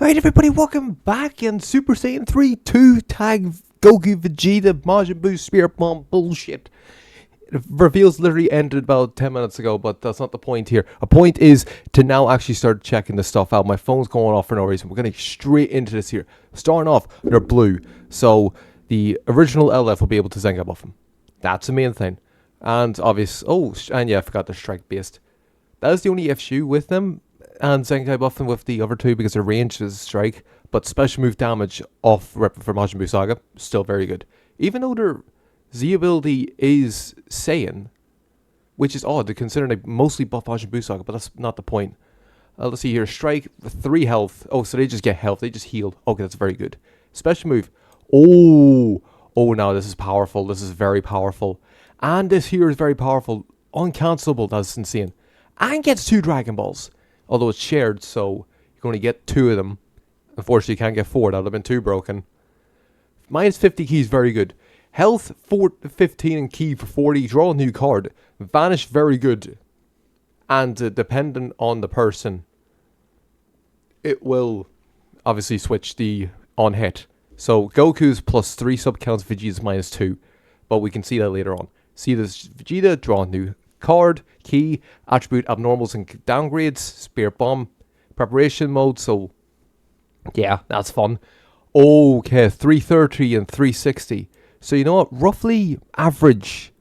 Alright everybody, welcome back in Super Saiyan 3 2 tag Goku Vegeta Majin Buu Spirit Bomb bullshit. It reveals literally ended about 10 minutes ago, but that's not the point here. A point is to now actually start checking this stuff out. My phone's going off for no reason. We're going to get straight into this here. Starting off, they're blue. So the original LF will be able to Zenkai buff them. That's the main thing. And obvious. Oh, and yeah, I forgot they're strike based. That is the only issue with them. And Zenkai buffing with the other two because their range is strike, but special move damage off rep for Majin Buu Saga, still very good. Even though their Z ability is Saiyan, which is odd considering they mostly buff Majin Buu Saga, but that's not the point. Let's see here, strike, 3 health. Oh, so they just get health, they just heal. Okay, that's very good. Special move. Oh, now this is powerful, this is very powerful. And this here is very powerful, uncancelable, that's insane. And gets 2 Dragon Balls. Although it's shared, so you can only get 2 of them. Unfortunately, you can't get 4. That would have been too broken. Minus 50 keys, very good. Health, 15 and key for 40. Draw a new card. Vanish, very good. And dependent on the person, it will obviously switch the on hit. So Goku's plus 3 sub counts, Vegeta's minus 2. But we can see that later on. See this Vegeta, draw a new card, key, attribute, abnormals and downgrades, Spirit Bomb, preparation mode, so yeah, that's fun. Okay, 330 and 360. So you know what, roughly average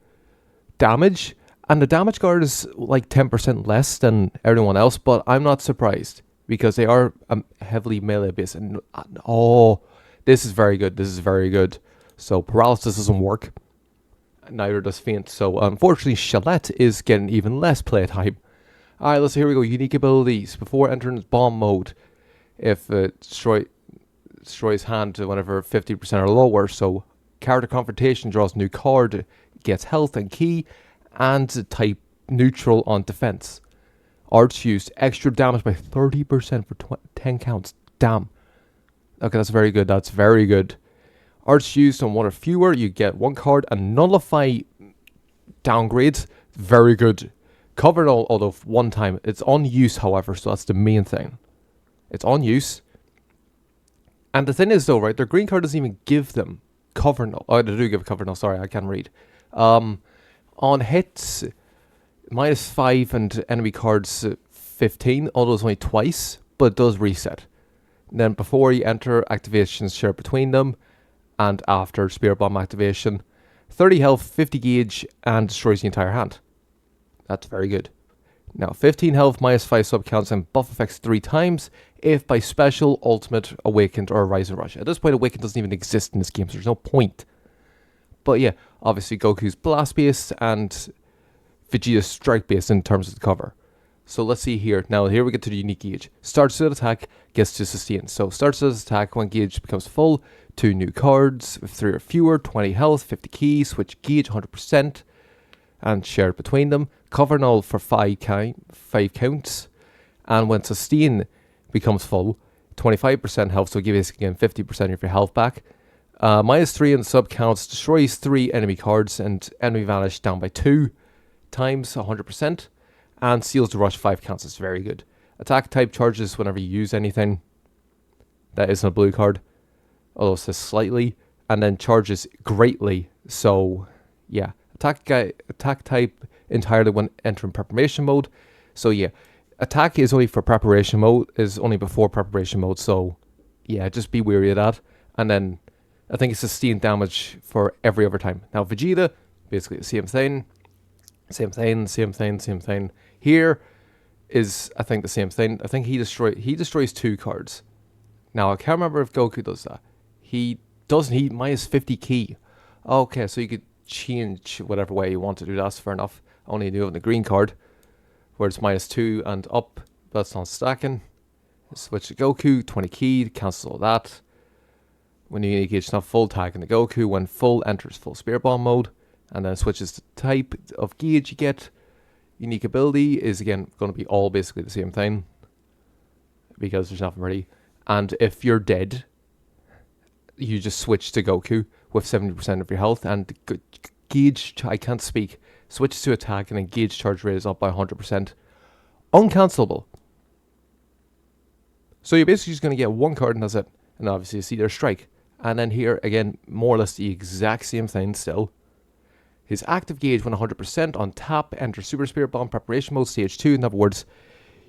damage, and the damage card is like 10% less than everyone else, but I'm not surprised, because they are heavily melee based, and oh, this is very good, So paralysis doesn't work. Neither does Faint. So unfortunately, Shalette is getting even less playtime. Alright, let's see, here we go. Unique abilities. Before entering bomb mode, if destroys hand to whenever 50% or lower. So character confrontation draws new card, gets health and key, and type neutral on defense. Arts used extra damage by 30% for 10 counts. Damn. Okay, that's very good. That's very good. Arts used on 1 or fewer, you get 1 card, and nullify downgrades, very good. Covered although 1 time. It's on use, however, so that's the main thing. It's on use. And the thing is though, right, their green card doesn't even give them cover null. Oh, they do give cover null, sorry, I can't read. On hits, minus 5 and enemy cards 15, although it's only twice, but it does reset. And then before you enter, activations share between them. And after Spirit Bomb activation, 30 health, 50 gauge, and destroys the entire hand. That's very good. Now, 15 health, minus 5 sub counts, and buff effects 3 times, if by special, ultimate, awakened, or rise and rush. At this point, awakened doesn't even exist in this game, so there's no point. But yeah, obviously Goku's blast based, and Vegeta's strike based in terms of the cover. So let's see here. Now, here we get to the unique gauge. Starts to attack, gets to sustain. So starts to attack when gauge becomes full. 2 new cards, with 3 or fewer, 20 health, 50 keys, switch gauge 100%, and shared between them. Cover null for 5 counts, and when sustain becomes full, 25% health, so give us again 50% of your health back. Minus 3 in sub counts, destroys 3 enemy cards, and enemy vanish down by 2 times 100%, and seals the rush 5 counts. It's very good. Attack type charges whenever you use anything that isn't a blue card. Although it says slightly, and then charges greatly. So yeah, attack type entirely when entering preparation mode. So yeah, attack is only for preparation mode, is only before preparation mode. So yeah, just be wary of that. And then I think it's sustained damage for every other time. Now Vegeta, basically the same thing. Here is, I think, the same thing. I think he destroys 2 cards. Now I can't remember if Goku does that. He doesn't. He minus 50 key. Okay, so you could change whatever way you want to do. That's fair enough. Only do it on the green card, where it's minus 2 and up. That's not stacking. Switch to Goku. 20 key. Cancel all that. When you engage not full, tag in the Goku. When full, enters full Spirit Bomb mode, and then switches to type of gauge you get. Unique ability is again going to be all basically the same thing, because there's nothing really. And if you're dead, you just switch to Goku with 70% of your health, and gauge, I can't speak, switches to attack, and then gauge charge rate is up by 100%. Uncancelable. So you're basically just going to get one card and that's it. And obviously you see their strike. And then here, again, more or less the exact same thing still. His active gauge when 100% on tap, enter Super Spirit Bomb preparation mode, stage 2. In other words,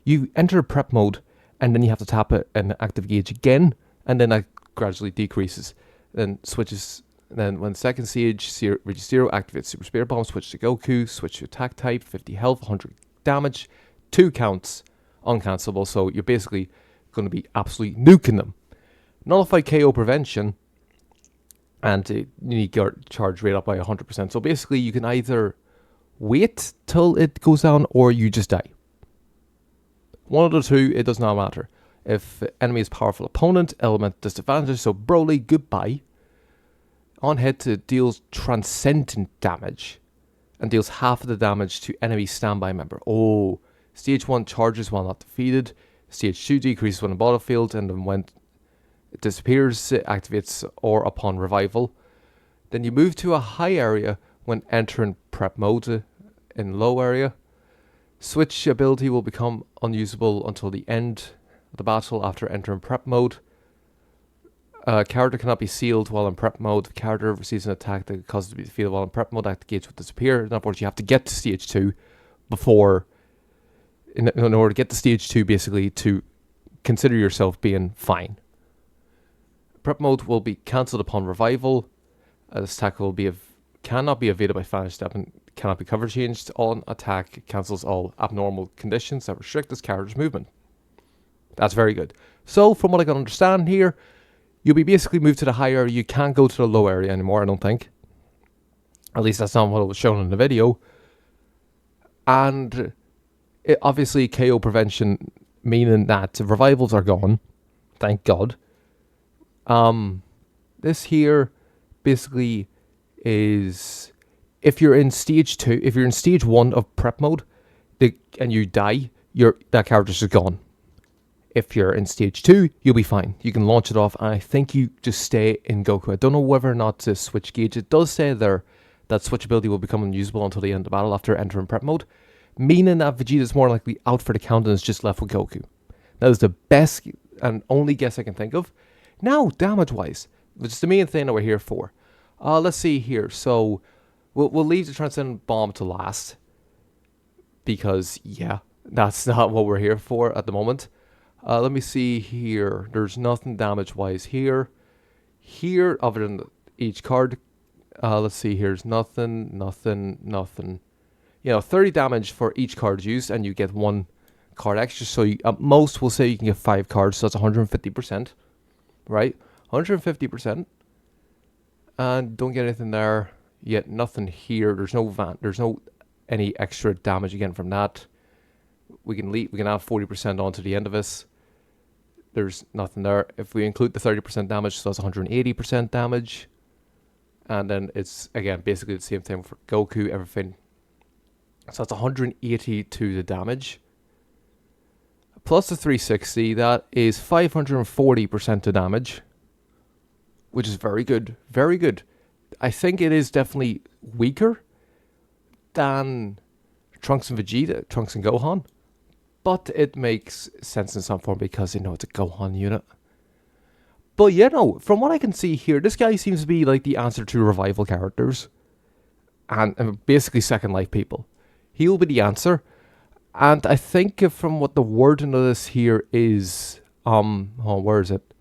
you enter prep mode and then you have to tap it and active gauge again, and then that gradually decreases. Then switches, then when second stage, reaches 0, activate Super Spirit Bomb, switch to Goku, switch to attack type, 50 health, 100 damage, 2 counts, uncancelable, so you're basically going to be absolutely nuking them. Nullify KO prevention, and you need your charge rate up by 100%. So basically you can either wait till it goes down or you just die. One of the two, it does not matter. If enemy is powerful opponent, element disadvantage, so Broly, goodbye. On hit, it deals transcendent damage and deals half of the damage to enemy standby member. Oh, stage 1 charges while not defeated. Stage 2 decreases when on battlefield, and then when it disappears, it activates or upon revival. Then you move to a high area when entering prep mode in low area. Switch ability will become unusable until the end of the battle after entering prep mode. Character cannot be sealed while in prep mode. If character receives an attack that causes it to be defeated while in prep mode, active gauge will disappear. In other words, you have to get to stage 2 before, in order to get to stage 2 basically, to consider yourself being fine. Prep mode will be cancelled upon revival. This attack will be cannot be evaded by Vanish Step and cannot be cover changed. On attack cancels all abnormal conditions that restrict this character's movement. That's very good. So from what I can understand here, you'll be basically moved to the high area. You can't go to the low area anymore, I don't think. At least that's not what was shown in the video. And it obviously KO prevention, meaning that revivals are gone. Thank God. This here basically is, if you're in stage 2, if you're in stage 1 of prep mode, and you die, that character's just gone. If you're in stage 2, you'll be fine. You can launch it off, and I think you just stay in Goku. I don't know whether or not to switch gauge. It does say there that switch ability will become unusable until the end of the battle after entering prep mode, meaning that Vegeta's more likely out for the count and is just left with Goku. That is the best and only guess I can think of. Now, damage-wise, which is the main thing that we're here for. Let's see here. So, we'll leave the Transcendent Bomb to last, because, yeah, that's not what we're here for at the moment. Let me see here. There's nothing damage-wise here. Here, other than each card, let's see, here's nothing. 30 damage for each card used, and you get 1 card extra. So, at most, we'll say you can get 5 cards, so that's 150%. Right? 150%. And don't get anything there. Yet nothing here. There's no any extra damage again from that. We can add 40% onto the end of this. There's nothing there. If we include the 30% damage, so that's 180% damage. And then it's, again, basically the same thing for Goku, everything. So that's 180 to the damage. Plus the 360, that is 540% to damage. Which is very good. Very good. I think it is definitely weaker than Trunks and Vegeta, Trunks and Gohan. But it makes sense in some form because, it's a Gohan unit. But, from what I can see here, this guy seems to be like the answer to revival characters. And basically Second Life people. He'll be the answer. And I think from what the wording of this here is, where is it?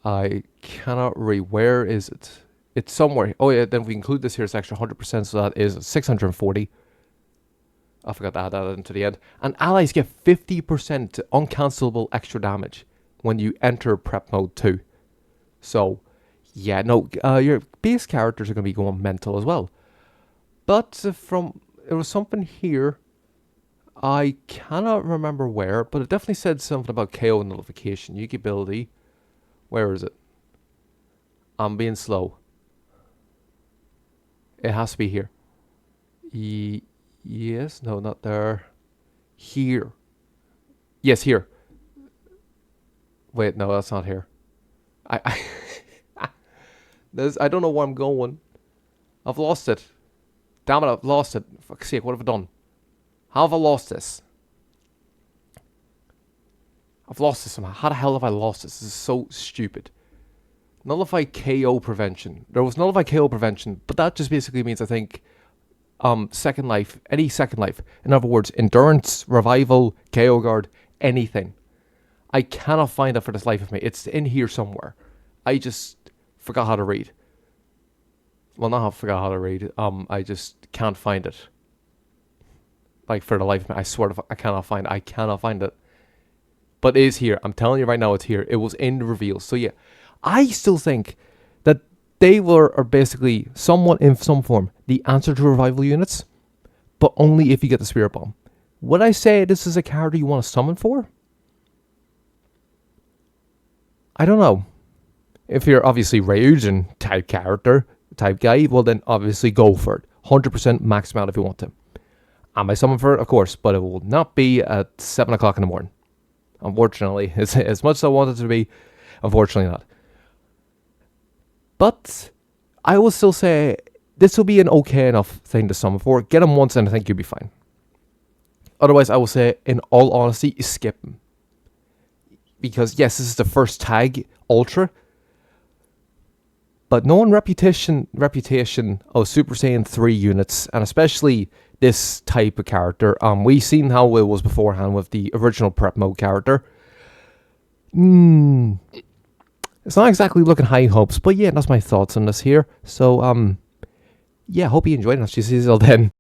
I cannot read. Where is it? It's somewhere. Oh yeah, then if we include this here, it's extra 100%, so that is 640. I forgot to add that into the end. And allies get 50% uncancelable extra damage when you enter prep mode 2. So, yeah, your base characters are going to be going mental as well. But there was something here. I cannot remember where, but it definitely said something about KO nullification. Yuki ability. Where is it? I'm being slow. It has to be here. Yes, no, not there. Here. Yes, here. Wait, no, that's not here. I don't know where I'm going. I've lost it. Damn it, I've lost it. For fuck's sake, what have I done? How have I lost this? I've lost this somehow. How the hell have I lost this? This is so stupid. Nullify KO prevention. There was nullify KO prevention, but that just basically means, I think, second life, any second life. In other words, endurance, revival, KO guard, anything. I cannot find it for this life of me. It's in here somewhere. I just forgot how to read. Well, not forgot how to read. I just can't find it. Like, for the life of me, I swear to I cannot find it. I cannot find it. But it is here. I'm telling you right now, it's here. It was in the reveals. So yeah, I still think that they are basically somewhat in some form the answer to revival units, but only if you get the Spirit Bomb. Would I say this is a character you want to summon for? I don't know. If you're obviously Ryujin type character, type guy, well then obviously go for it. 100% max him out if you want to. Am I summoned for it? Of course, but it will not be at 7 o'clock in the morning. Unfortunately, as much as I want it to be, unfortunately not. But I will still say this will be an okay enough thing to summon for. Get him once and I think you'll be fine. Otherwise, I will say, in all honesty, skip him. Because yes, this is the first tag Ultra, but knowing reputation of Super Saiyan 3 units, and especially this type of character, we've seen how it was beforehand with the original Prep Mode character. It's not exactly looking high hopes, but yeah, that's my thoughts on this here. So, yeah, hope you enjoyed it. I'll see you all then.